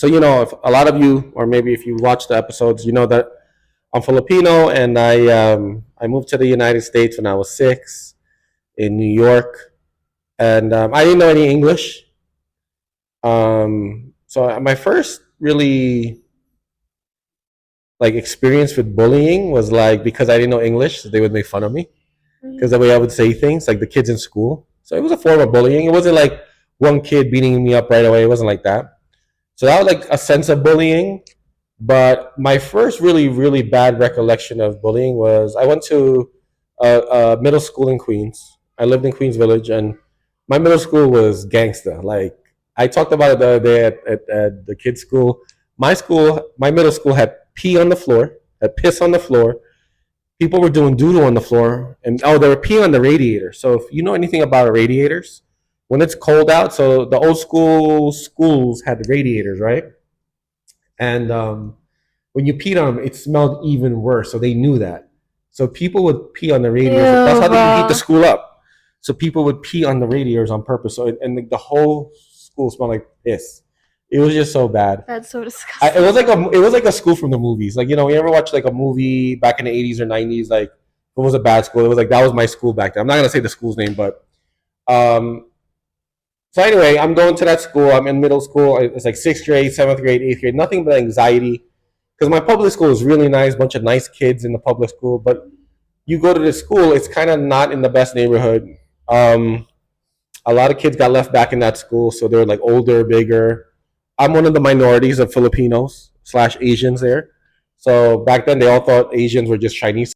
So if a lot of you, or maybe if you watch the episodes, you know that I'm Filipino, and I moved to the United States when I was 6 in New York, and I didn't know any English. So my first really like experience with bullying was like because I didn't know English, so they would make fun of me because the way I would say things, like the kids in school. So it was a form of bullying. It wasn't like one kid beating me up right away. It wasn't like that. So that was like a sense of bullying. But my first really, really bad recollection of bullying was I went to a middle school in Queens. I lived in Queens Village, and my middle school was gangsta. Like I talked about it the other day at the kids' school. My middle school had pee on the floor, had piss on the floor. People were doing doodle on the floor, and they were peeing on the radiator. So if you know anything about radiators, when it's cold out, so the old school schools had the radiators, right? And when you peed on them, it smelled even worse. So they knew that. So people would pee on the radiators. That's how they would heat the school up. So people would pee on the radiators on purpose. So and the whole school smelled like piss. It was just so bad. That's so disgusting. It was like a school from the movies. Like you ever watch like a movie back in the 80s or 90s? Like it was a bad school. It was like that was my school back then. I'm not gonna say the school's name, but um, so anyway, I'm going to that school. I'm in middle school. It's like sixth grade, seventh grade, eighth grade. Nothing but anxiety because my public school is really nice. Bunch of nice kids in the public school, but you go to the school, it's kind of not in the best neighborhood. Um, a lot of kids got left back in that school, so they're like older, bigger. I'm one of the minorities of Filipinos slash Asians there. So back then, they all thought Asians were just Chinese